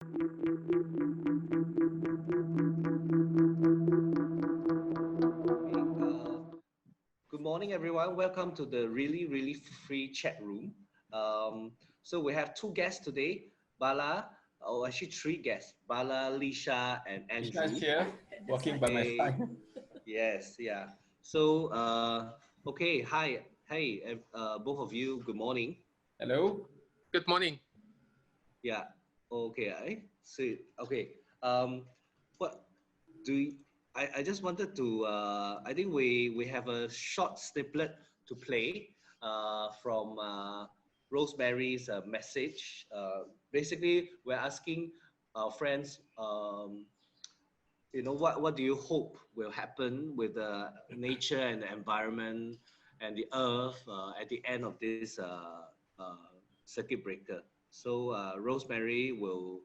Good morning, everyone. Welcome to the really free chat room. So we have two guests today, Bala, or actually three guests, Bala, Lisha, and Lisha is Andrew. here, walking by my Hey, side. yes, yeah. So, okay, hi, hey, both of you. Good morning. Hello. Good morning. Yeah. Okay. Okay. What do you, I just wanted to I think we have a short snippet to play from Rosemary's message. Basically, we're asking our friends, what do you hope will happen with the nature and the environment and the earth at the end of this circuit breaker. So Rosemary will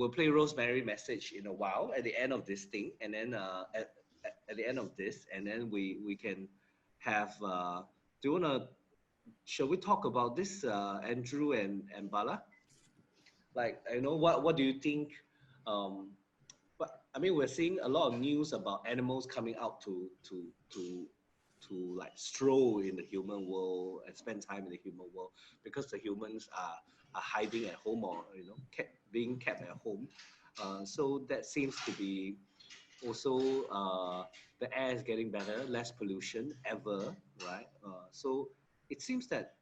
play Rosemary message in a while at the end of this thing, and then at the end of this, and then we can have. Do you wanna? Shall we talk about this, Andrew and Bala? Like, what do you think? Um, but I mean, we're seeing a lot of news about animals coming out to like stroll in the human world and spend time in the human world because the humans are hiding at home or being kept at home. So that seems to be also the air is getting better, less pollution ever, right? So it seems that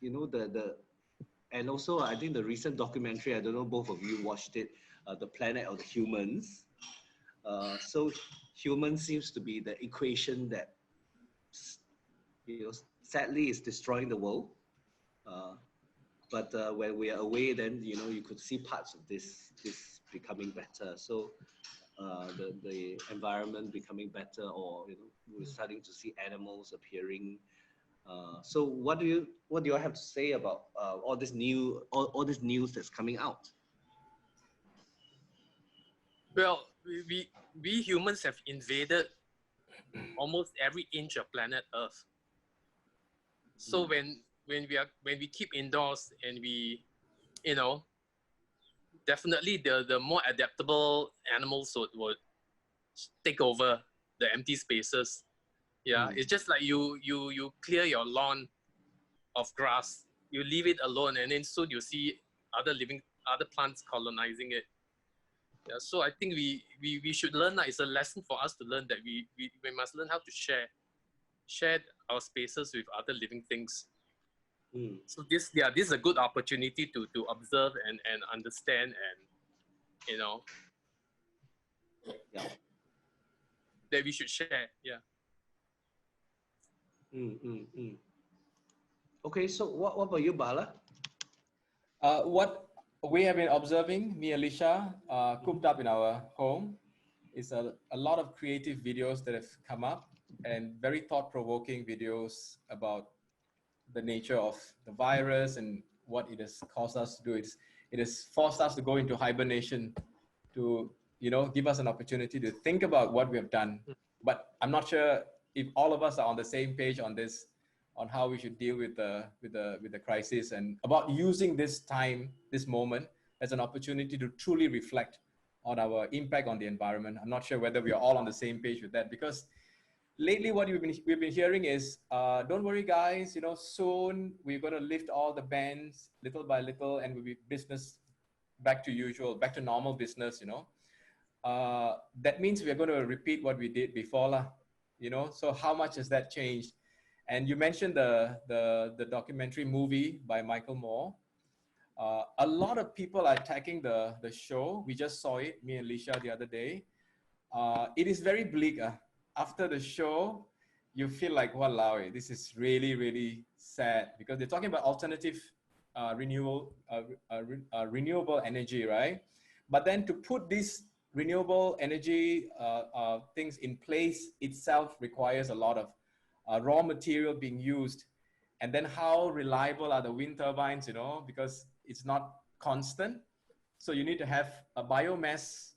the and also I think the recent documentary, I don't know both of you watched it, the Planet of the Humans. So human seems to be the equation that sadly is destroying the world. Uh, but when we are away, then you could see parts of this becoming better. So the environment becoming better, or we're starting to see animals appearing. So what do you have to say about all this news that's coming out? Well, we humans have invaded almost every inch of planet Earth. So when we keep indoors and we, you know, definitely the more adaptable animals would take over the empty spaces. Yeah, it's just like you clear your lawn of grass, you leave it alone, and then soon you see other plants colonizing it. Yeah, so I think we should learn that. It's a lesson for us to learn that we must learn how to share our spaces with other living things. So this is a good opportunity to observe and understand, and you know Yeah. that we should share. Yeah. Okay, so what about you, Bala? What we have been observing, me and Lisha, cooped up in our home, is a lot of creative videos that have come up and very thought-provoking videos about the nature of the virus and what it has caused us to do. It has forced us to go into hibernation to, give us an opportunity to think about what we have done. But I'm not sure if all of us are on the same page on this, on how we should deal with the crisis and about using this time, this moment, as an opportunity to truly reflect on our impact on the environment. I'm not sure whether we are all on the same page with that, because lately what we've been hearing is, don't worry guys, soon we're going to lift all the bans little by little and we'll be business back to usual, back to normal business. That means we're going to repeat what we did before lah. So how much has that changed? And you mentioned the documentary movie by Michael Moore. A lot of people are attacking the show. We just saw it, me and Lisha, the other day. It is very bleak. After the show, you feel like, walao, this is really, really sad, because they're talking about alternative renewable energy, right? But then to put these renewable energy things in place itself requires a lot of raw material being used. And then how reliable are the wind turbines, because it's not constant. So you need to have a biomass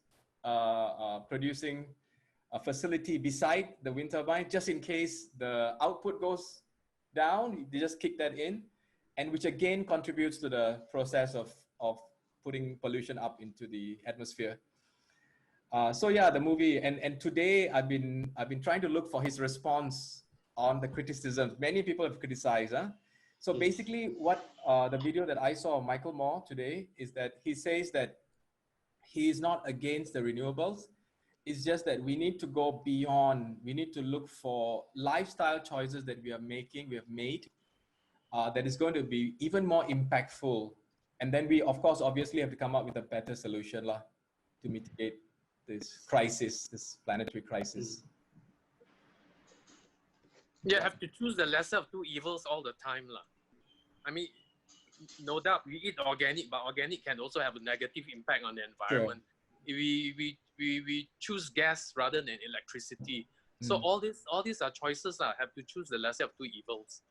producing a facility beside the wind turbine, just in case the output goes down, they just kick that in, and which again contributes to the process of putting pollution up into the atmosphere. So yeah, the movie, and today I've been trying to look for his response on the criticisms. Many people have criticized. So basically, what the video that I saw of Michael Moore today is that he says that he is not against the renewables. It's just that we need to go beyond. We need to look for lifestyle choices that we have made, that is going to be even more impactful. And then we, of course, obviously have to come up with a better solution to mitigate this crisis, this planetary crisis. Yeah, have to choose the lesser of two evils all the time. I mean, no doubt we eat organic, but organic can also have a negative impact on the environment. Sure. We choose gas rather than electricity. So all these are choices. Have to choose the lesser of two evils.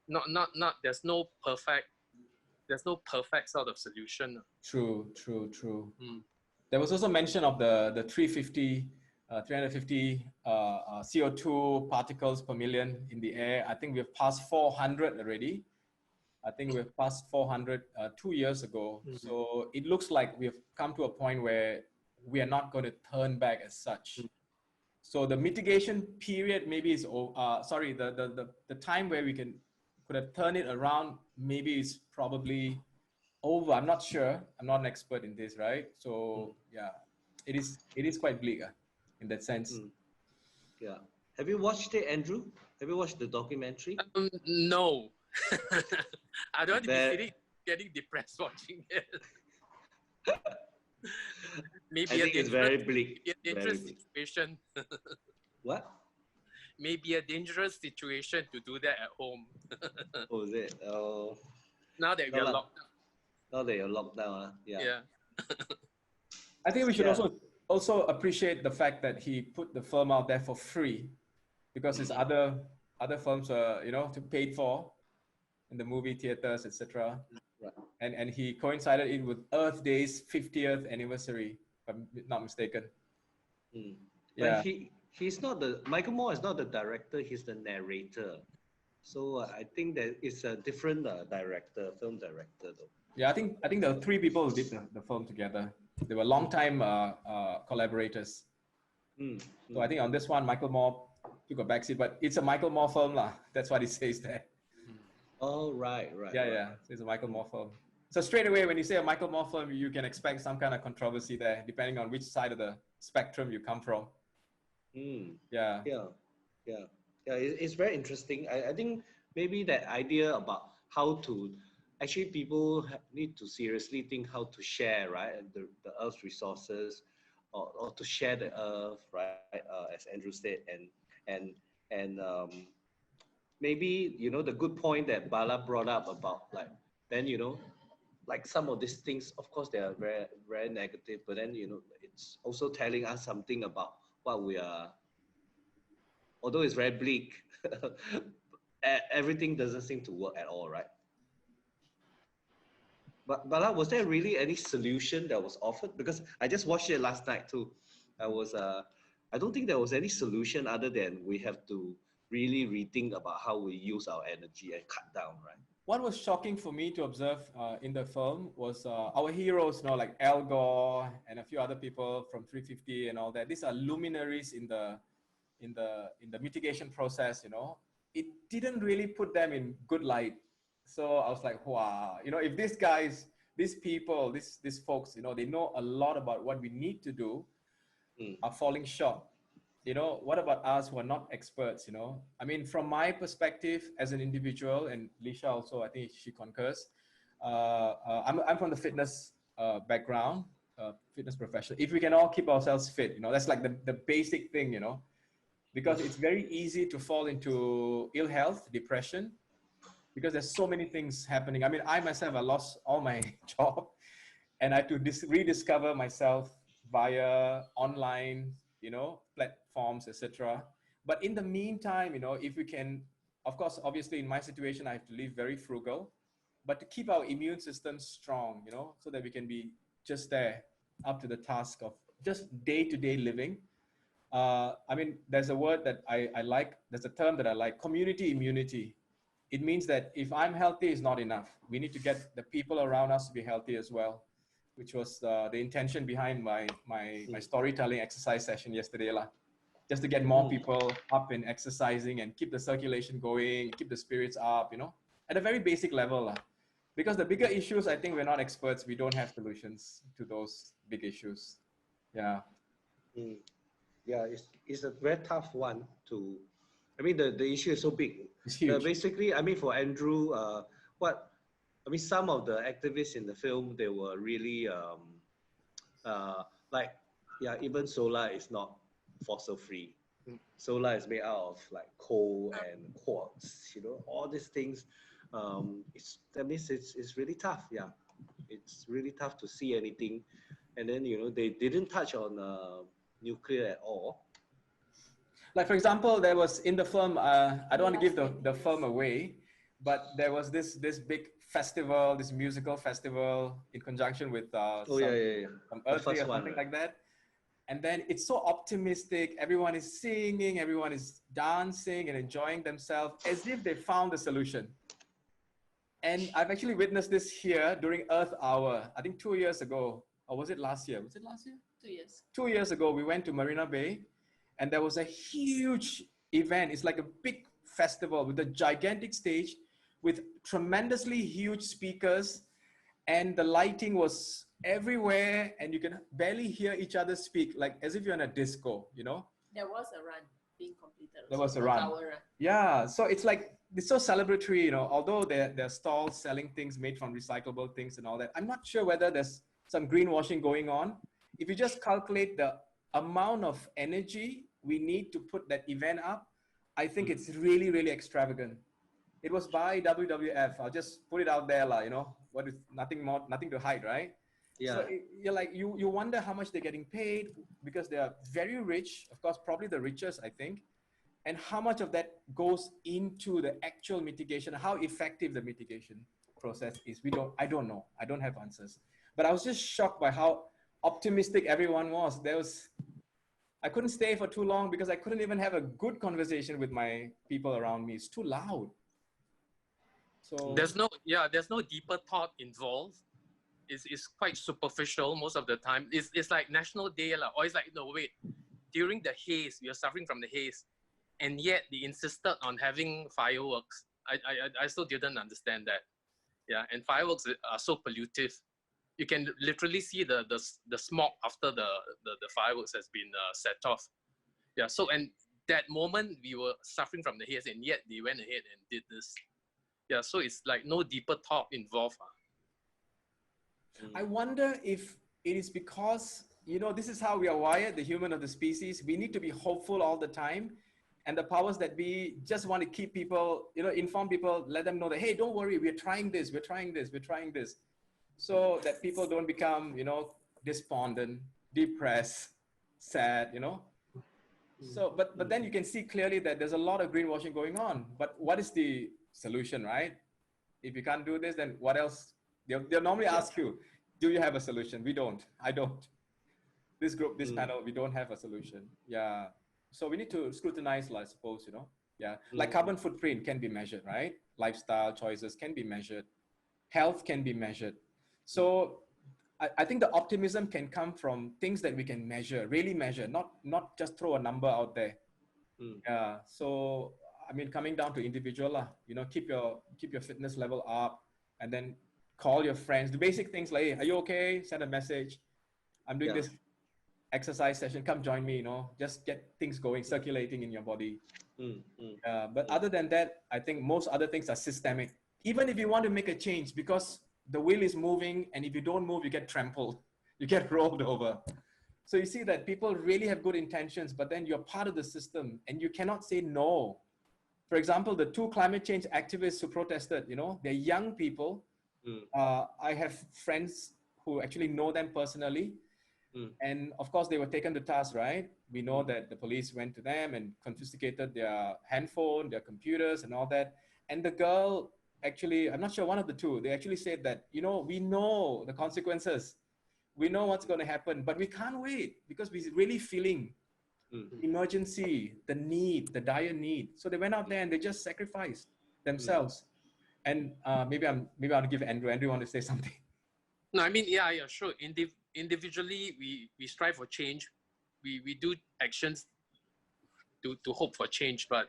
Not. There's no perfect sort of solution. True. There was also mention of the 350 CO2 particles per million in the air. I think we've passed 400 already. I think we've passed 400 2 years ago. So it looks like we've come to a point where we are not going to turn back as such. So the mitigation period maybe is, the time where we could have turned it around maybe is probably over. I'm not sure. I'm not an expert in this, right? So yeah, it is quite bleak in that sense. Yeah. Have you watched it, Andrew? Have you watched the documentary? No. I don't want to be getting depressed watching it. Maybe I think it's very bleak. Maybe a dangerous situation. What? Maybe a dangerous situation to do that at home. Oh, is it? Oh. Now that we are locked down. Now that you're locked down, yeah. I think we should also appreciate the fact that he put the film out there for free, because his other films are paid for in the movie theaters, etc. Right. And he coincided it with Earth Day's 50th anniversary, if I'm not mistaken. Yeah. But he's not Michael Moore is not the director, he's the narrator. So I think that it's a different film director though. Yeah, I think there were 3 people who did the film together. They were long-time collaborators. So I think on this one, Michael Moore took a backseat, but it's a Michael Moore film lah. That's what he says there. Oh, right. Yeah. So it's a Michael Moore film. So straight away, when you say a Michael Moore film, you can expect some kind of controversy there, depending on which side of the spectrum you come from. Yeah. It's very interesting. I think maybe that idea about how to actually people need to seriously think how to share, right, the Earth's resources, or to share the Earth, right, as Andrew said, and maybe the good point that Bala brought up about like some of these things, of course they are very, very negative, but then it's also telling us something about what we are. Although it's very bleak, everything doesn't seem to work at all, right? But Bala, was there really any solution that was offered? Because I just watched it last night too. I don't think there was any solution other than we have to really rethink about how we use our energy and cut down, right? What was shocking for me to observe in the film was our heroes, like Al Gore and a few other people from 350 and all that. These are luminaries in the mitigation process. It didn't really put them in good light. So I was like, wow, if these guys, these people, these folks, they know a lot about what we need to do, are falling short. What about us who are not experts? I mean, from my perspective as an individual, and Lisha also, I think she concurs. I'm from the fitness background, fitness professional. If we can all keep ourselves fit, that's like the basic thing, because it's very easy to fall into ill health, depression, because there's so many things happening. I mean, I myself, I lost all my job, and I had to rediscover myself via online, platforms, etc. But in the meantime, if we can, of course, obviously in my situation, I have to live very frugal, but to keep our immune system strong, so that we can be just there, up to the task of just day-to-day living. I mean, there's a word that I like, there's a term that I like, community immunity. It means that if I'm healthy, it's not enough. We need to get the people around us to be healthy as well. which was the intention behind my storytelling exercise session yesterday lah. Just to get more people up and exercising and keep the circulation going, keep the spirits up, you know, at a very basic level lah. Because the bigger issues, I think we're not experts. We don't have solutions to those big issues. Yeah. Yeah, it's a very tough one to. I mean, the issue is so big. It's huge. Basically, I mean, for Andrew, some of the activists in the film, they were really like, yeah, even solar is not fossil free. Solar is made out of like coal and quartz, you know, all these things. It's really tough. Yeah, it's really tough to see anything. And then, you know, they didn't touch on nuclear at all. Like, for example, there was in the film, I don't want to give the film away, but there was this big festival, this musical festival in conjunction with some Earth Day or something like that. And then it's so optimistic. Everyone is singing, everyone is dancing and enjoying themselves as if they found a solution. And I've actually witnessed this here during Earth Hour, I think 2 years ago. Or was it last year? Was it last year? 2 years. 2 years ago, we went to Marina Bay and there was a huge event. It's like a big festival with a gigantic stage with tremendously huge speakers, and the lighting was everywhere and you can barely hear each other speak, like as if you're in a disco, you know? There was a run being completed. There was a run. Yeah, so it's like, it's so celebratory, you know, although there are stalls selling things made from recyclable things and all that. I'm not sure whether there's some greenwashing going on. If you just calculate the amount of energy we need to put that event up, I think it's really, really extravagant. It was by WWF. I'll just put it out there, you know, what is nothing to hide, right? Yeah. So you're like, you wonder how much they're getting paid because they are very rich, of course, probably the richest, I think. And how much of that goes into the actual mitigation, how effective the mitigation process is. I don't know. I don't have answers. But I was just shocked by how optimistic everyone was. I couldn't stay for too long because I couldn't even have a good conversation with my people around me. It's too loud. So there's no deeper thought involved. It's quite superficial most of the time. It's like National Day, or it's like, no, wait, during the haze, we are suffering from the haze, and yet they insisted on having fireworks. I still didn't understand that. Yeah, and fireworks are so pollutive. You can literally see the smoke after the fireworks has been set off. Yeah, so and that moment we were suffering from the haze, and yet they went ahead and did this. Yeah, so it's like no deeper thought involved. I wonder if it is because, you know, this is how we are wired, the human of the species. We need to be hopeful all the time. And the powers that be just want to keep people, you know, inform people, let them know that, hey, don't worry, we're trying this, we're trying this, we're trying this. So that people don't become, you know, despondent, depressed, sad, you know. So, but then you can see clearly that there's a lot of greenwashing going on. But what is the solution, right? If you can't do this, then what else? They'll normally ask you, do you have a solution? We don't. I don't. This group, this panel, we don't have a solution. Yeah. So we need to scrutinize, I suppose, you know. Yeah. Like carbon footprint can be measured, right? Lifestyle choices can be measured. Health can be measured. So I think the optimism can come from things that we can measure, really measure, not just throw a number out there. Yeah. So I mean, coming down to individual, you know, keep your fitness level up, and then call your friends. The basic things like, hey, are you okay? Send a message. I'm doing this exercise session. Come join me. You know, just get things going, circulating in your body. But other than that, I think most other things are systemic. Even if you want to make a change, because the wheel is moving, and if you don't move, you get trampled, you get rolled over. So you see that people really have good intentions, but then you're part of the system and you cannot say no. For example, the 2 climate change activists who protested, you know, they're young people. I have friends who actually know them personally. And of course, they were taken to task, right? We know that the police went to them and confiscated their handphone, their computers and all that. And the girl, actually, I'm not sure, one of the two, they actually said that, you know, we know the consequences. We know what's going to happen, but we can't wait because we're really feeling emergency, the need, the dire need. So they went out there and they just sacrificed themselves. And maybe I'll give Andrew. Andrew, want to say something? No, I mean, yeah, sure. Individually, we strive for change. We do actions to hope for change, but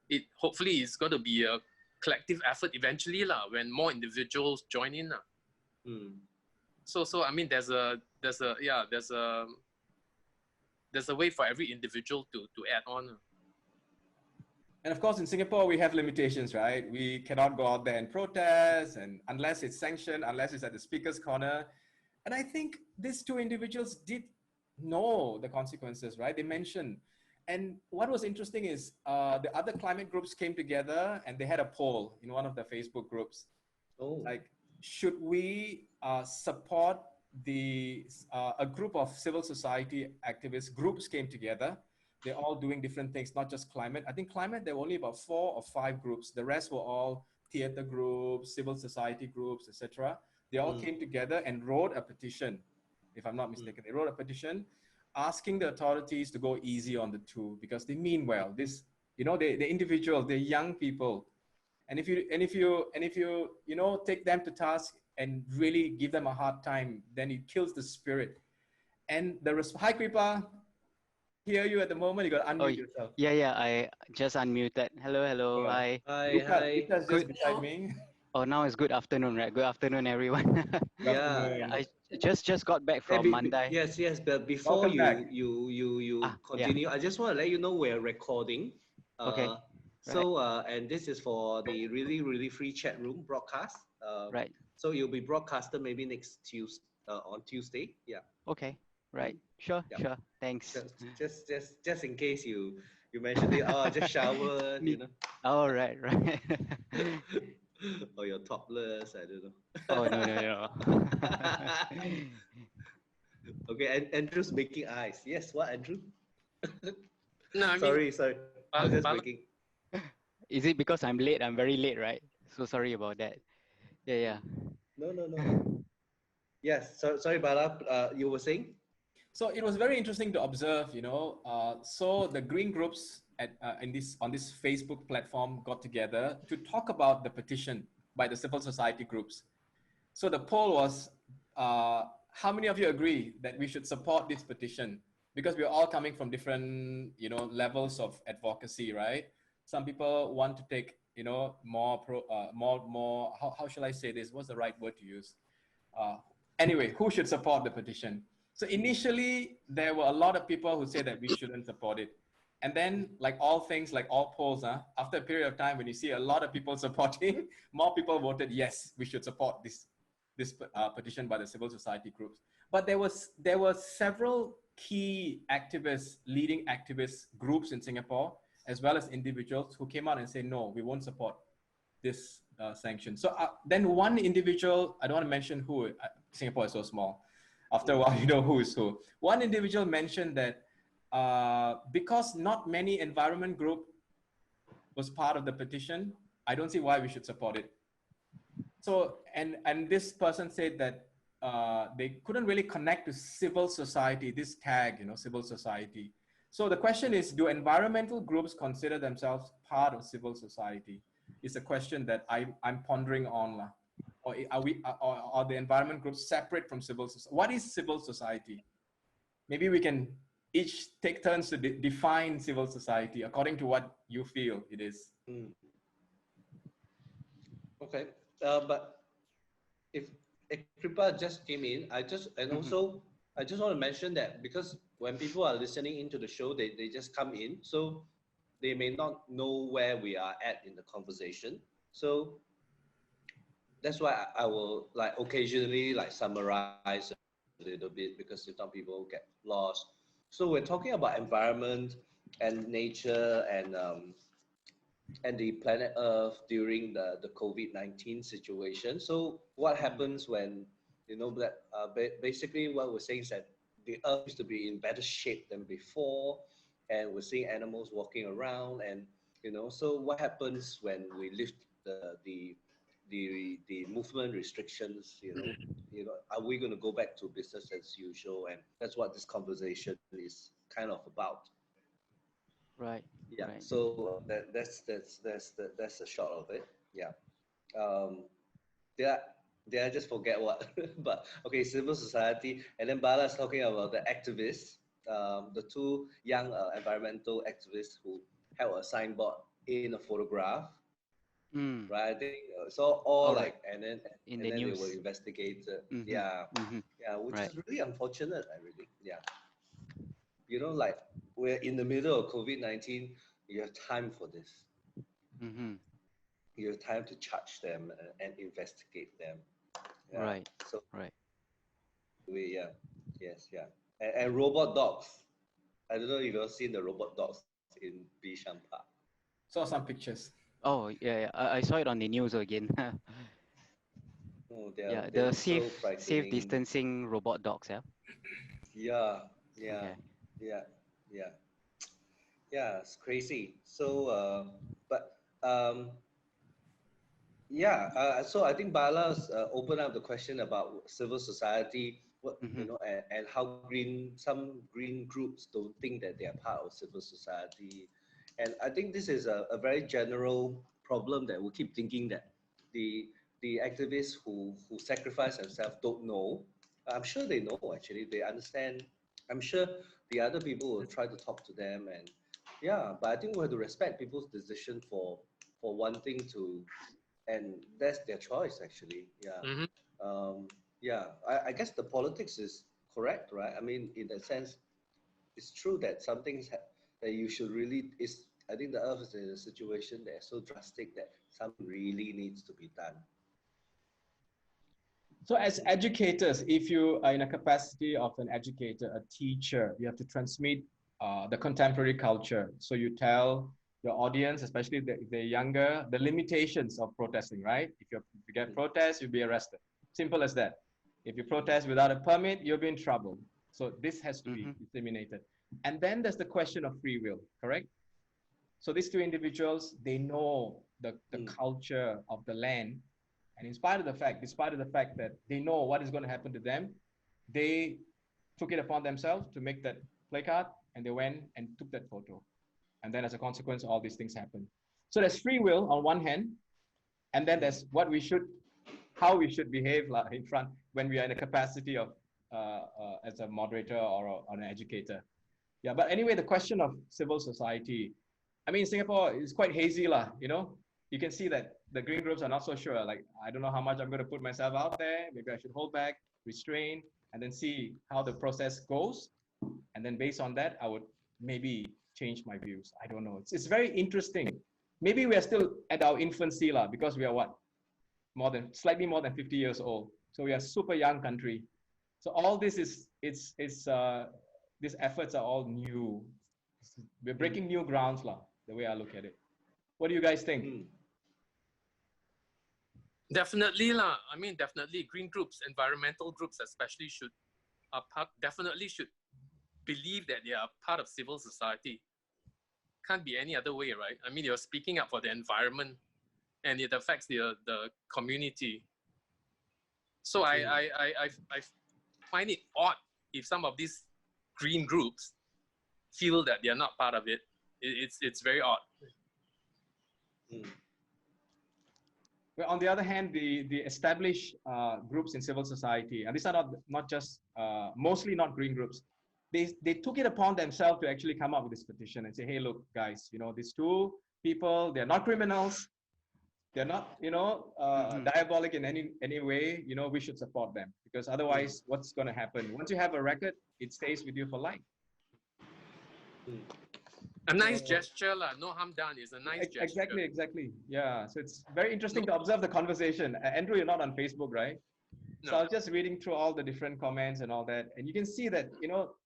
it hopefully it's going to be a collective effort eventually lah, when more individuals join in lah. So I mean, there's a way for every individual to add on. And of course, in Singapore, we have limitations, right? We cannot go out there and protest, and unless it's sanctioned, unless it's at the speaker's corner. And I think these two individuals did know the consequences, right? They mentioned. And what was interesting is the other climate groups came together and they had a poll in one of the Facebook groups. Like, should we support a group of civil society activists? Groups came together. They're all doing different things, not just climate. I think climate, there were only about 4 or 5 groups. The rest were all theater groups, civil society groups, etc. They all came together and wrote a petition, if I'm not mistaken. They wrote a petition asking the authorities to go easy on the two because they mean well. This, they're individuals, they're young people. And if you take them to task and really give them a hard time, then it kills the spirit. And hi Kripa, hear you at the moment. You got to unmute yourself. Yeah, I just unmuted. Hello, hi. Lisha's just beside me. Oh, now it's good afternoon, right? Good afternoon, everyone. I just got back from Mandai. Yes, but before you continue, I just want to let you know we're recording. Okay. So, and this is for the really free chat room broadcast. Right. So you'll be broadcasted maybe next Tuesday, on Tuesday. Yeah. Okay. Right. Sure. Thanks. Just in case you mentioned it. Oh, just showered, Oh, right. Or you're topless, I don't know. Oh, no. Okay, and Andrew's making eyes. Yes, what, Andrew? No, I sorry. I was just Bala. making. Is it because I'm late? I'm very late, right? So sorry about that. Yeah. No. Yes, sorry, Bala. You were saying? So it was very interesting to observe, so the green groups on this Facebook platform got together to talk about the petition by the civil society groups. So the poll was, how many of you agree that we should support this petition? Because we're all coming from different, levels of advocacy, right? Some people want to take, more, how shall I say this? What's the right word to use? Anyway, who should support the petition? So initially, there were a lot of people who said that we shouldn't support it. And then, like all things, like all polls, after a period of time, when you see a lot of people supporting, more people voted, yes, we should support this petition by the civil society groups. But there were several key activists, leading activist groups in Singapore, as well as individuals who came out and said, no, we won't support this sanction. So then one individual, I don't want to mention who, Singapore is so small. After a while, you know who is who. One individual mentioned that because not many environment group was part of the petition, I don't see why we should support it. So, and this person said that they couldn't really connect to civil society, this tag, civil society. So the question is, do environmental groups consider themselves part of civil society? It's a question that I'm pondering on. Or are the environment groups separate from civil society? What is civil society? Maybe we can each take turns to define civil society according to what you feel it is. Okay, but if Kripa just came in, I just want to mention that because when people are listening into the show, they just come in, so they may not know where we are at in the conversation. So that's why I will occasionally summarize a little bit because some people get lost. So we're talking about environment and nature and the planet Earth during the COVID-19 situation. So what happens when basically what we're saying is that the Earth used to be in better shape than before, and we're seeing animals walking around, and so what happens when we lift the movement restrictions, are we going to go back to business as usual? And that's what this conversation is kind of about. Right. Yeah. Right. So that's the short of it. Yeah. Did I just forget what? But okay, civil society, and then Bala's talking about the activists, the two young environmental activists who held a signboard in a photograph, Mm. right? I think so. All All right. like, and then In and the then they were news. investigated. Mm-hmm. Yeah, Mm-hmm. yeah, which Right. is really unfortunate. I really, yeah. You know, like we're in the middle of COVID-19. You have time for this. Mm-hmm. You have time to charge them and investigate them. Yeah. Right. So Right. yeah, yes, yeah, and robot dogs. I don't know if you've seen the robot dogs in Bishan Park. Saw some pictures. Oh yeah, yeah. I saw it on the news again. Oh, Yeah, they the look so safe frightening. distancing robot dogs. Yeah. Yeah, yeah, Okay. yeah, yeah, yeah. It's crazy. So, but yeah. So I think Bala's opened up the question about civil society. What Mm-hmm. and how some green groups don't think that they are part of civil society, and I think this is a very general problem that we keep thinking that the the activists who sacrifice themselves don't know. I'm sure they know actually. They understand. I'm sure the other people will try to talk to them, and yeah. But I think we have to respect people's decision for wanting to, and that's their choice actually. Yeah. Mhm. Yeah, I guess the politics is correct, right? I mean, in that sense, it's true that some things that you should really is. I think the earth is in a situation that's so drastic that something really needs to be done. So as educators, if you are in a capacity of an educator, a teacher, you have to transmit the contemporary culture. So you tell your audience, especially if they're younger, the limitations of protesting, right? If you get protest, you'll be arrested. Simple as that. If you protest without a permit, you'll be in trouble. So this has to be Mm-hmm. disseminated. And then there's the question of free will, correct? So these two individuals, they know the culture of the land. And despite of the fact that they know what is going to happen to them, they took it upon themselves to make that placard and they went and took that photo. And then as a consequence, all these things happen. So there's free will on one hand, and then there's how we should behave in front when we are in a capacity of as a moderator or an educator. Yeah, but anyway, the question of civil society, I mean, Singapore is quite hazy, lah. You can see that the green groups are not so sure. Like, I don't know how much I'm going to put myself out there. Maybe I should hold back, restrain, and then see how the process goes. And then based on that, I would maybe change my views. I don't know. It's very interesting. Maybe we are still at our infancy, lah, because we are what? Slightly more than 50 years old. So we are a super young country. So all this these efforts are all new. We're breaking new grounds, lah, the way I look at it. What do you guys think? Definitely lah. I mean, definitely green groups, environmental groups especially definitely should believe that they are part of civil society. Can't be any other way, right? I mean, you're speaking up for the environment and it affects the community. So I find it odd if some of these green groups feel that they are not part of it. It's very odd. Well, on the other hand, the established groups in civil society, and these are not just mostly not green groups, they took it upon themselves to actually come up with this petition and say, hey, look, guys, these two people, they're not criminals, they're not diabolic in any way. We should support them, because otherwise, what's going to happen? Once you have a record, it stays with you for life. A nice gesture, no harm done. Is a nice gesture. Exactly. Yeah. So it's very interesting to observe the conversation. Andrew, you're not on Facebook, right? No. So I was just reading through all the different comments and all that, and you can see that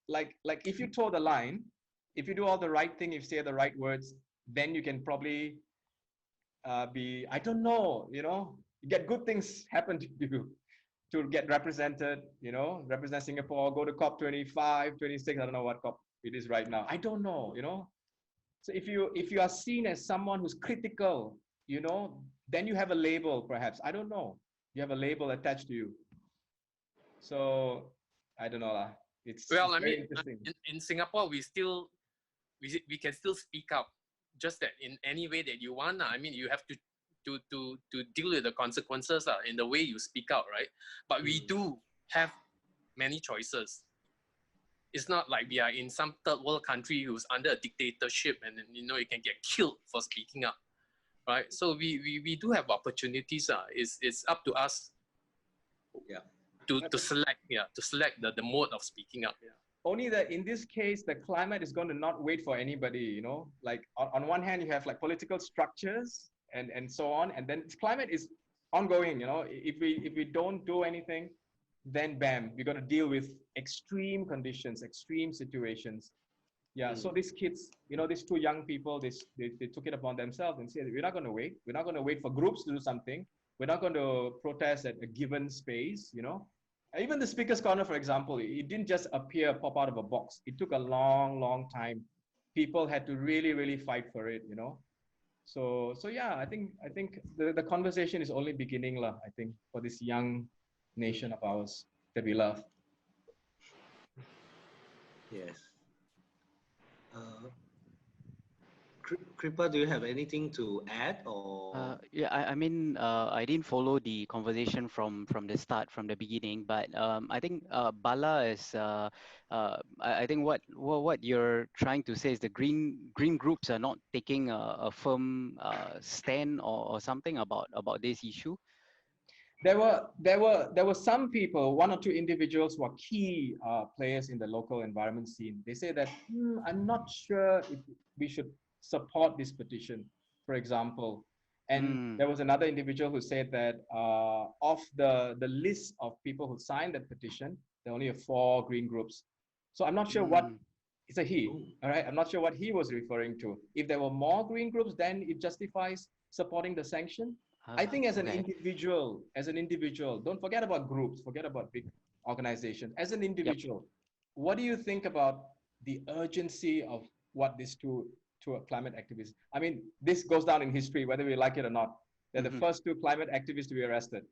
like if you toe the line, if you do all the right thing, if you say the right words, then you can probably I don't know, get good things happen to you, to get represented, represent Singapore, go to COP 25, 26. I don't know what COP it is right now. I don't know, So if you are seen as someone who's critical, then you have a label, perhaps. I don't know. You have a label attached to you. So I don't know. It's very interesting. In Singapore, we can still speak up, just that in any way that you want. I mean, you have to to deal with the consequences in the way you speak out, right? But we do have many choices. It's not like we are in some third world country who's under a dictatorship and you can get killed for speaking up, right? So we do have opportunities. It's up to us to select the mode of speaking up. Only that in this case, the climate is going to not wait for anybody, like on one hand, you have like political structures and so on. And then climate is ongoing, if we don't do anything, then bam, we're going to deal with extreme conditions, extreme situations. Yeah. So these kids, these two young people, they took it upon themselves and said, we're not going to wait. We're not going to wait for groups to do something. We're not going to protest at a given space, Even the speaker's corner, for example, it didn't just pop out of a box. It took a long, long time. People had to really, really fight for it, So yeah, I think the conversation is only beginning, I think, for this young nation of ours that we love. Yes. Kripa, do you have anything to add or? Yeah, I mean, I didn't follow the conversation from the start, from the beginning, but I think Bala is. I think what you're trying to say is the green groups are not taking a firm stand or something about this issue. There were some people, one or two individuals who are key players in the local environment scene. They say that I'm not sure if we should support this petition, for example. And there was another individual who said that of the list of people who signed that petition, there are only 4 green groups. So I'm not sure what it's a he. All right, I'm not sure what he was referring to. If there were more green groups, then it justifies supporting the sanction. I think as an individual, don't forget about groups, forget about big organizations. As an individual, what do you think about the urgency of what these two climate activists? I mean, this goes down in history, whether we like it or not. They're the first 2 climate activists to be arrested.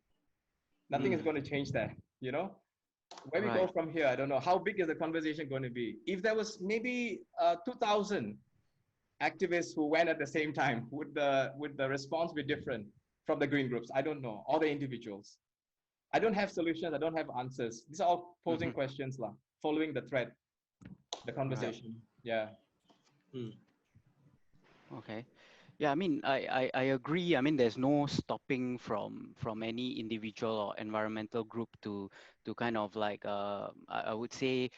Nothing is going to change that, Where we go from here, I don't know. How big is the conversation going to be? If there was maybe 2,000 activists who went at the same time, would the response be different from the green groups? I don't know. All the individuals. I don't have solutions. I don't have answers. These are all posing questions, following the thread, the conversation. Yeah. Okay. Yeah, I mean, I agree. I mean, there's no stopping from any individual or environmental group to kind of like I would say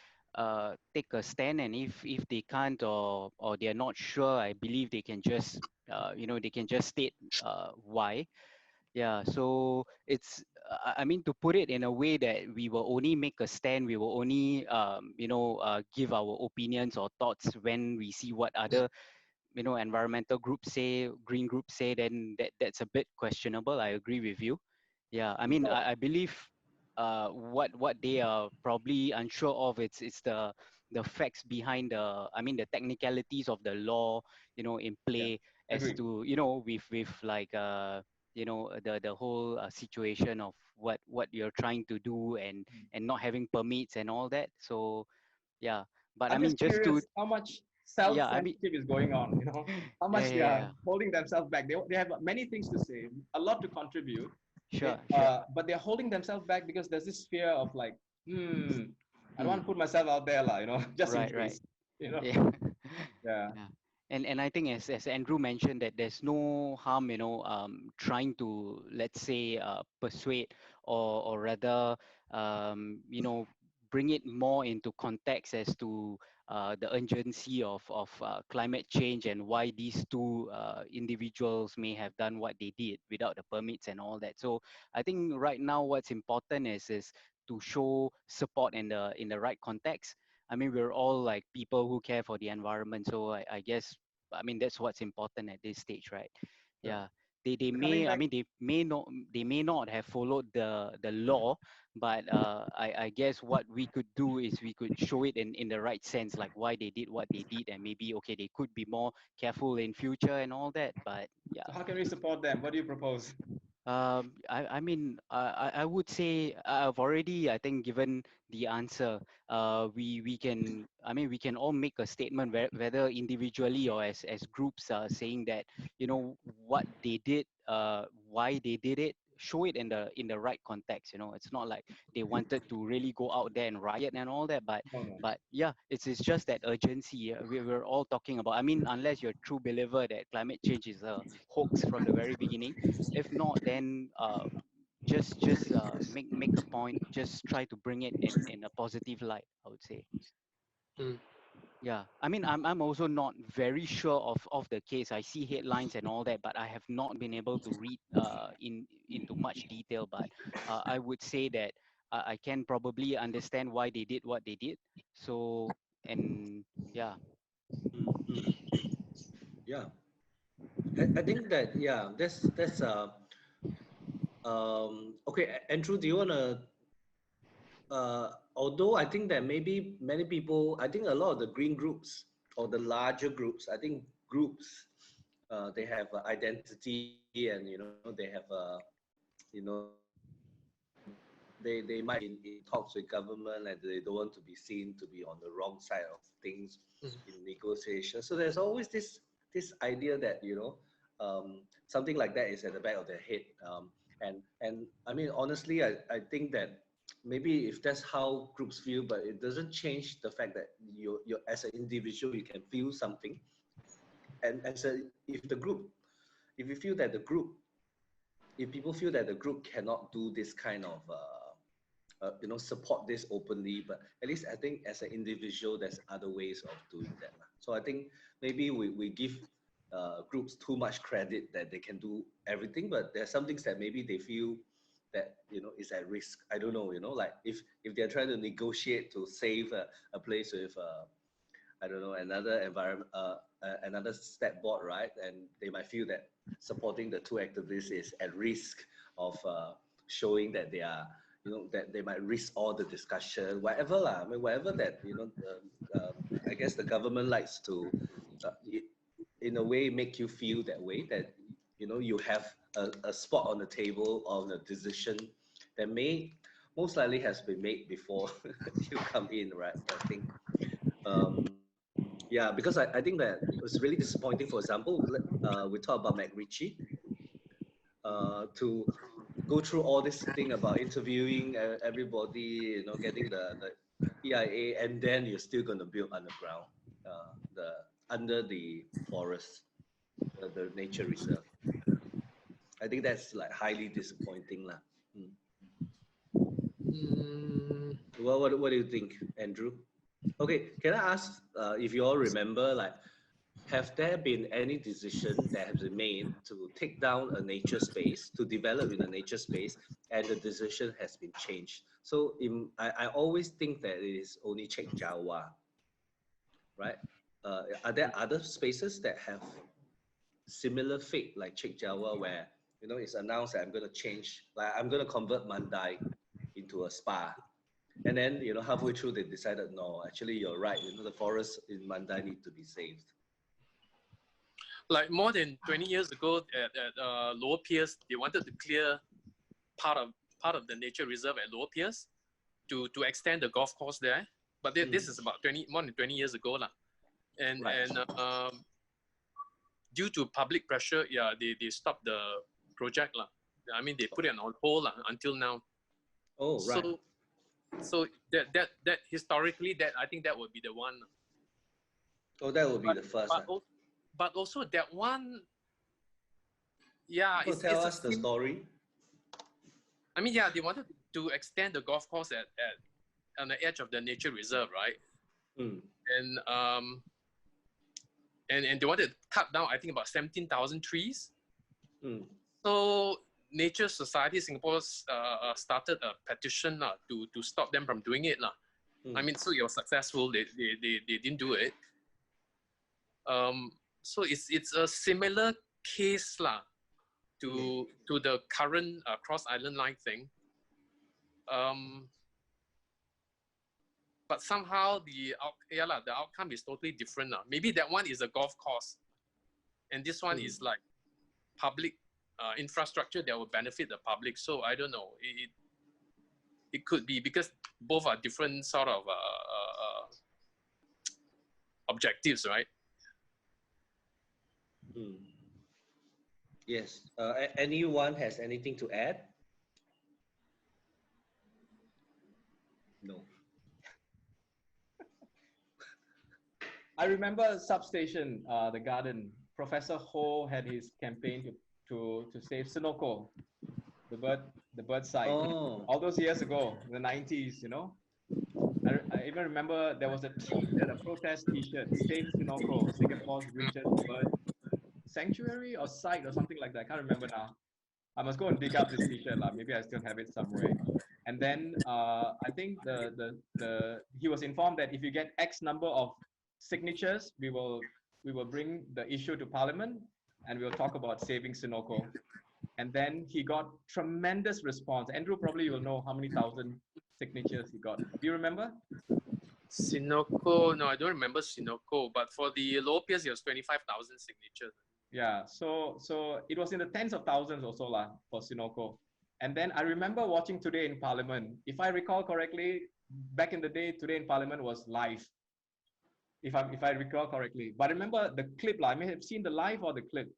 take a stand, and if they can't or they're not sure, I believe they can just they can just state why. Yeah, so it's I mean, to put it in a way that we will only make a stand, we will only give our opinions or thoughts when we see what other environmental groups say, green groups say, then that's a bit questionable. I agree with you. Yeah, I mean, I believe what they are probably unsure of, it's the facts behind the technicalities of the law, in play, as to with like the whole situation of what you're trying to do and not having permits and all that. So yeah, but I'm I mean, just curious to how much self-censorship is going on, how much they are holding themselves back. They have many things to say, a lot to contribute. Sure. But they're holding themselves back because there's this fear of like, I don't want to put myself out there, just in case. Yeah. Yeah. And I think as Andrew mentioned, that there's no harm, trying to, let's say, persuade or rather, bring it more into context as to the urgency of climate change and why these 2 individuals may have done what they did without the permits and all that. So I think right now what's important is to show support in the right context. I mean, we're all like people who care for the environment. So I guess, I mean, that's what's important at this stage, right? Yeah. They may, I mean, they may not have followed the law, but I guess what we could do is we could show it in the right sense, like why they did what they did, and maybe, okay, they could be more careful in future and all that. But yeah. So how can we support them? What do you propose? I mean, I would say I've already, I think, given the answer. We can, I mean, we can all make a statement, whether individually or as groups, saying that, you know, what they did, why they did it, show it in the right context. You know, it's not like they wanted to really go out there and riot and all that, No, no. but yeah, it's just that urgency. We're all talking about. I mean, unless you're a true believer that climate change is a hoax from the very beginning. If not, then just make a point. Just try to bring it in a positive light, I would say. Mm. Yeah, I mean, I'm also not very sure of the case. I see headlines and all that, but I have not been able to read into much detail. But I would say that I can probably understand why they did what they did. So, and yeah. Yeah, I think that, yeah, that's okay. Andrew, do you wanna? Although I think that maybe many people, I think a lot of the green groups or the larger groups, I think groups, they have a identity, and they have they might in talks with government, and they don't want to be seen to be on the wrong side of things Mm. in negotiation. So there's always this idea that something like that is at the back of their head. And I mean, honestly, I think that maybe if that's how groups feel, but it doesn't change the fact that you as an individual, you can feel something. And as a if the group if you feel that the group if people feel that the group cannot do this kind of support this openly, but at least I think as an individual, there's other ways of doing that. So I think maybe we give groups too much credit that they can do everything, but there's some things that maybe they feel that is at risk. I don't know, like if they're trying to negotiate to save a place with I don't know, another environment, another step board, right? And they might feel that supporting the two activists is at risk of showing that they are, that they might risk all the discussion, whatever lah. I mean, whatever that I guess the government likes to, in a way, make you feel that way, that you have a spot on the table on a decision that most likely has been made before you come in, right? I think. Yeah, because I think that it was really disappointing. For example, we talk about McRitchie, to go through all this thing about interviewing everybody, getting the EIA, and then you're still going to build underground, under the forest, the nature reserve. I think that's like highly disappointing, lah. Mm. What do you think, Andrew? Okay, can I ask if you all remember, like, have there been any decision that has been made to take down a nature space, to develop in a nature space, and the decision has been changed? So I always think that it is only Chek Jawa, right? Are there other spaces that have similar fate like Chek Jawa, where it's announced that I'm going to change, like I'm going to convert Mandai into a spa, and then halfway through they decided, no, actually you're right, the forests in Mandai need to be saved. Like more than 20 years ago at Lower Pierce, they wanted to clear part of the nature reserve at Lower Pierce to extend the golf course there. But this is about more than 20 years ago. And, Right. and due to public pressure, yeah, they stopped the project. I mean, they put it on hold until now. Oh, right. So that historically, that I think that would be the one. Oh, that would be the first. But also that one, yeah. Tell us the story. I mean, yeah, they wanted to extend the golf course on the edge of the nature reserve, right? And they wanted to cut down, I think, about 17,000 trees. So Nature Society Singapore started a petition to stop them from doing it. I mean, so it was successful. They didn't do it. So it's a similar case to the current Cross Island Line thing. But somehow the outcome is totally different. Maybe that one is a golf course, and this one is like public infrastructure that will benefit the public. So I don't know. It could be because both are different sort of objectives, right? Hmm. Yes. Anyone has anything to add? No. I remember Substation, the garden. Professor Ho had his campaign to save Sinoko, the bird site. Oh. All those years ago, the 90s, you know. I even remember there was a T-shirt, a protest T-shirt, Save Sinoko, Singapore's richest bird sanctuary or site or something like that. I can't remember now. I must go and dig up this T-shirt lah. Maybe I still have it somewhere. And then I think he was informed that if you get X number of signatures, we will bring the issue to Parliament and we'll talk about saving Sinoko. And then he got tremendous response. Andrew probably will know how many thousand signatures he got. Do you remember? Sinoko, no, I don't remember Sinoko, but for the low PS, it was 25,000 signatures. Yeah, so it was in the tens of thousands or so lah for Sinoko. And then I remember watching Today in Parliament. If I recall correctly, back in the day, Today in Parliament was live. If I recall correctly. But I remember the clip lah. I may have seen the live or the clip.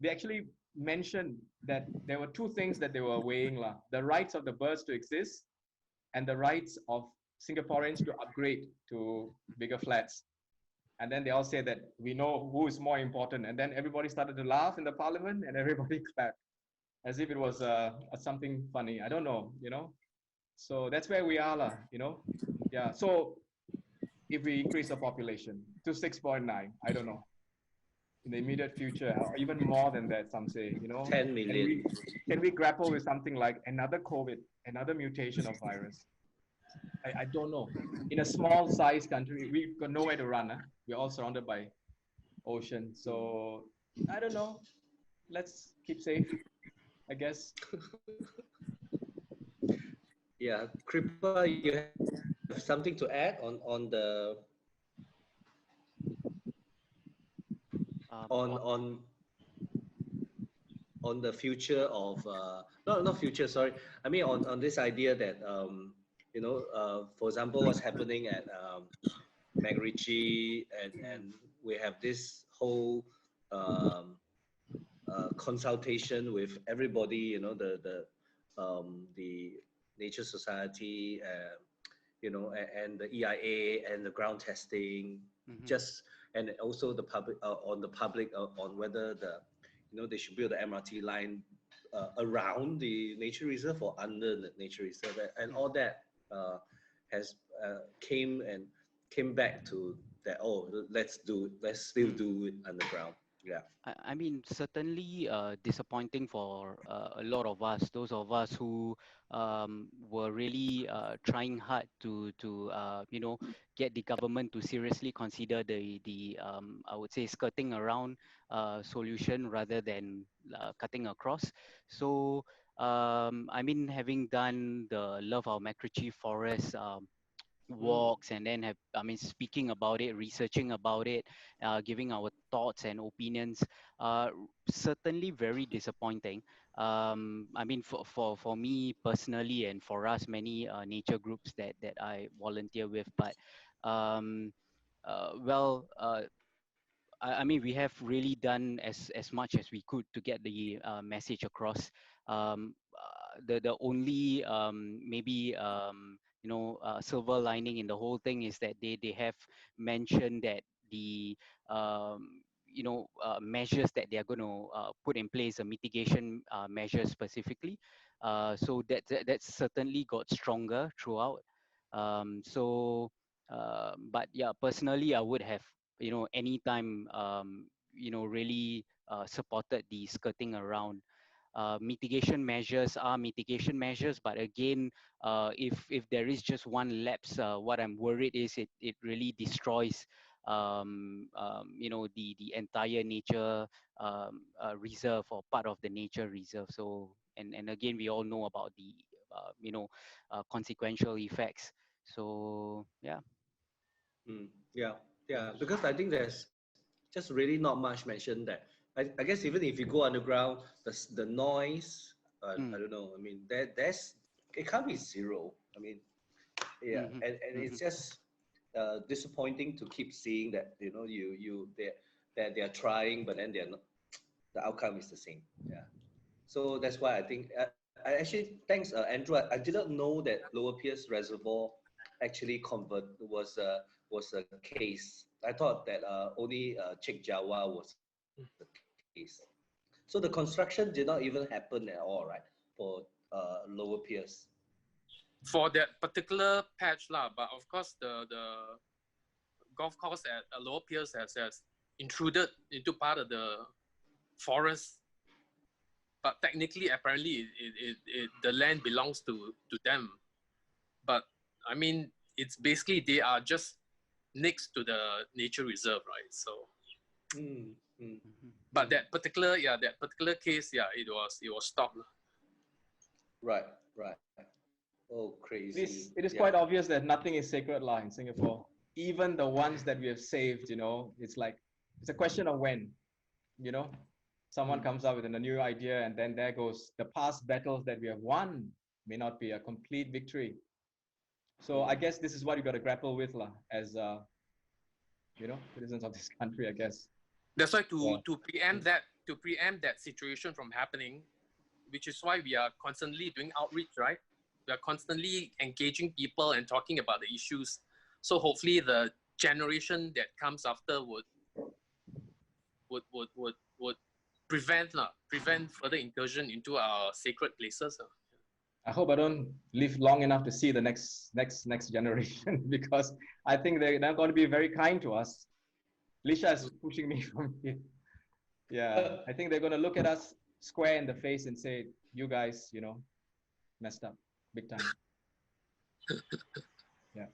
They actually mentioned that there were two things that they were weighing lah: the rights of the birds to exist and the rights of Singaporeans to upgrade to bigger flats. And then they all say that we know who is more important. And then everybody started to laugh in the parliament and everybody clapped as if it was something funny. I don't know, you know. So that's where we are, you know. Yeah. So if we increase the population to 6.9, I don't know, in the immediate future, or even more than that, some say, you know. 10 million. Can we grapple with something like another COVID, another mutation of virus? I don't know. In a small size country, we've got nowhere to run. Huh? We're all surrounded by ocean. So I don't know. Let's keep safe, I guess. Yeah, Kripa, you have something to add on the on the future of no, not future, sorry, I mean on this idea that you know, for example, what's happening at MacRitchie, and we have this whole consultation with everybody, you know, the Nature Society, you know, and the EIA and the ground testing, just, and also the public on the public on whether the, you know, they should build the MRT line around the nature reserve or under the nature reserve, and all that has came back to that. Oh, let's still do it underground. Yeah. I mean, certainly disappointing for a lot of us, those of us who were really trying hard to you know, get the government to seriously consider the I would say skirting around solution rather than cutting across. So I mean, having done the Love Our MacRitchie Forest walks, and then have, I mean, speaking about it, researching about it, giving our thoughts and opinions, certainly very disappointing. I mean, for me personally, and for us, many nature groups that I volunteer with, but well, I mean, we have really done as much as we could to get the message across. The only maybe you know, silver lining in the whole thing is that they have mentioned that the you know, measures that they are going to put in place, a mitigation measures specifically. So that's certainly got stronger throughout. So but yeah, personally, I would have, you know, anytime you know, really supported the skirting around. Mitigation measures are mitigation measures, but again, if there is just one lapse, what I'm worried is it really destroys you know, the entire nature reserve, or part of the nature reserve. So and again, we all know about the you know, consequential effects. So yeah. Yeah, yeah, because I think there's just really not much mentioned that I guess even if you go underground, the noise, I don't know. I mean, it can't be zero. I mean, yeah, Mm-hmm. and it's just disappointing to keep seeing that that they are trying, but then they're not. The outcome is the same. Yeah. So that's why I think I actually thanks Andrew. I didn't know that Lower Pierce Reservoir actually was a case. I thought that only Chek Jawa was the case. So the construction did not even happen at all, right? For Lower Pierce. For that particular patch lah, but of course the golf course at Lower Pierce has intruded into part of the forest, but technically apparently the land belongs to them. But I mean, it's basically they are just next to the nature reserve, right? So but that particular case, it was stopped. Right. Oh, crazy. It is quite obvious that nothing is sacred lah in Singapore. Even the ones that we have saved, it's like, it's a question of when, someone comes up with a new idea, and then there goes the past battles that we have won may not be a complete victory. So I guess this is what you got to grapple with lah, as citizens of this country, I guess. That's why to preempt that situation from happening, which is why we are constantly doing outreach, right? We are constantly engaging people and talking about the issues. So hopefully the generation that comes after would prevent further incursion into our sacred places. I hope I don't live long enough to see the next generation, because I think they're not going to be very kind to us. Lisha is pushing me from here. Yeah, I think they're going to look at us square in the face and say, "You guys, messed up big time." Yeah.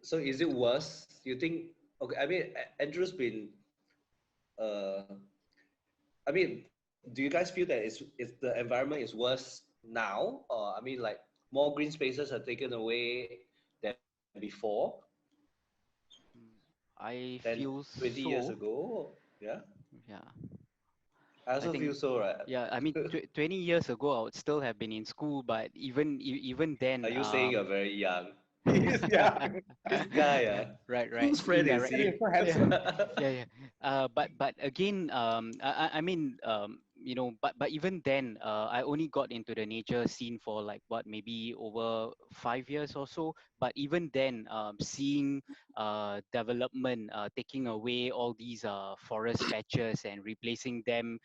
So is it worse? You think? Okay, I mean, Andrew's been. I mean, do you guys feel that the environment is worse now? Or I mean, like more green spaces are taken away than before? I Than feel 20 years so. ago? Yeah. Yeah. I also feel so, right? Yeah, I mean, 20 years ago, I would still have been in school, but even then, Are you saying you're very young? Yeah. This guy, right, whose friend is indirectly. he? So handsome. Yeah. But again, I mean, but even then, I only got into the nature scene for like what, maybe over 5 years or so. But even then, seeing development taking away all these forest patches and replacing them,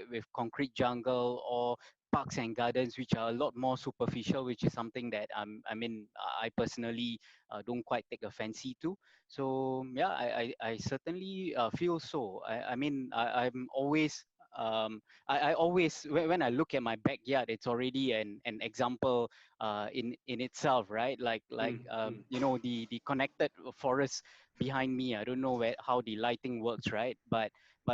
with concrete jungle or parks and gardens, which are a lot more superficial, which is something that I personally don't quite take a fancy to. So yeah, I certainly feel so. I'm always I always when I look at my backyard, it's already an example in itself, right? The connected forest behind me. I don't know how the lighting works, right? But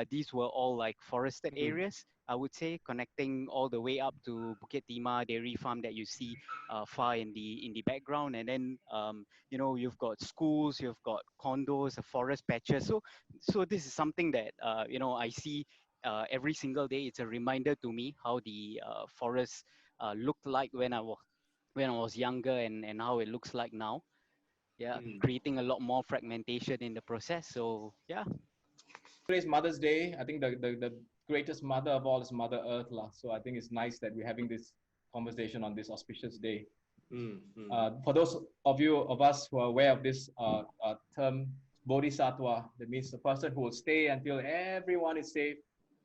these were all like forested areas, I would say, connecting all the way up to Bukit Timah Dairy Farm that you see far in the background. And then you've got schools, you've got condos, forest patches. So this is something that I see every single day. It's a reminder to me how the forest looked like when I was younger, and how it looks like now. Yeah, creating a lot more fragmentation in the process. So yeah. Today's Mother's Day. I think the greatest mother of all is Mother Earth lah. So I think it's nice that we're having this conversation on this auspicious day. For those of us who are aware of this term, bodhisattva, that means the person who will stay until everyone is safe,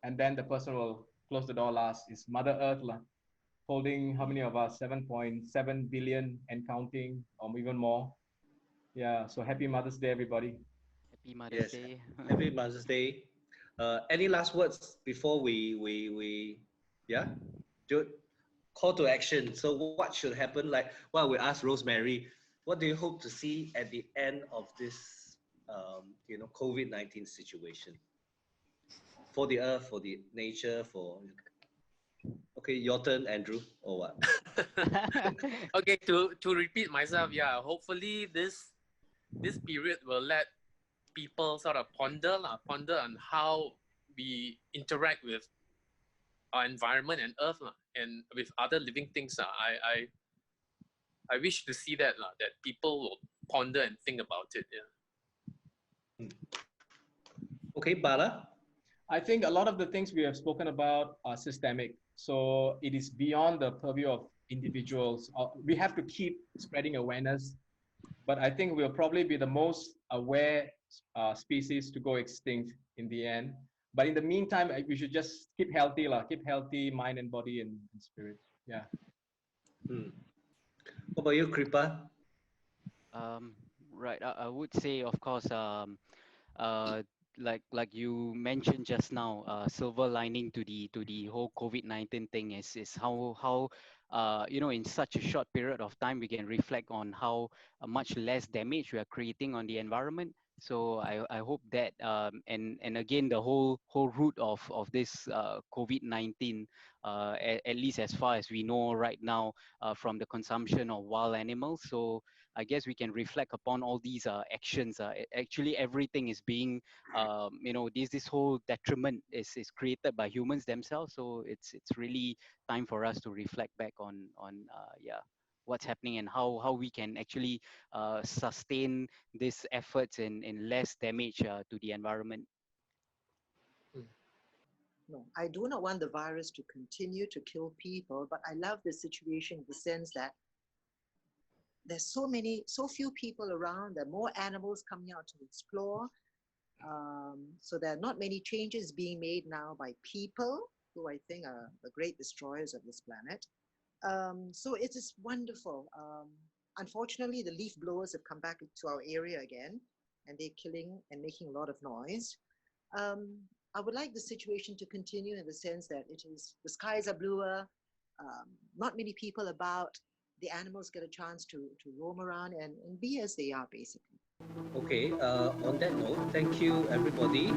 and then the person will close the door last, is Mother Earth lah, holding how many of us? 7.7 billion and counting, or even more. Yeah, so happy Mother's Day, everybody. Happy Mother's Day. Happy Mother's Day. Any last words before we do call to action? So what should happen? Like what we asked Rosemary, what do you hope to see at the end of this COVID-19 situation? For the earth, for the nature, okay, your turn, Andrew, or what? Okay, to repeat myself, hopefully this period will let people sort of ponder on how we interact with our environment and earth and with other living things. I wish to see that that people will ponder and think about it. Yeah. Okay, Bala. I think a lot of the things we have spoken about are systemic. So it is beyond the purview of individuals. We have to keep spreading awareness, but I think we'll probably be the most aware species to go extinct in the end. But in the meantime, we should just keep healthy, keep healthy mind and body and spirit. Yeah. What about you, Kripa? Right. I would say, of course, uh, like you mentioned just now, silver lining to the whole COVID-19 thing is how in such a short period of time we can reflect on how much less damage we are creating on the environment. So I hope that and again the whole root of this COVID-19, at least as far as we know right now, from the consumption of wild animals. So I guess we can reflect upon all these actions. Actually, everything is being, this whole detriment is created by humans themselves. So it's really time for us to reflect back on what's happening and how we can actually sustain these efforts in less damage to the environment. No, I do not want the virus to continue to kill people, but I love the situation in the sense that there's so few people around, there are more animals coming out to explore. So there are not many changes being made now by people, who I think are the great destroyers of this planet. So it is wonderful. Unfortunately, the leaf blowers have come back to our area again, and they're killing and making a lot of noise. I would like the situation to continue in the sense that the skies are bluer, not many people about, the animals get a chance to roam around and be as they are, basically. Okay, on that note, thank you, everybody.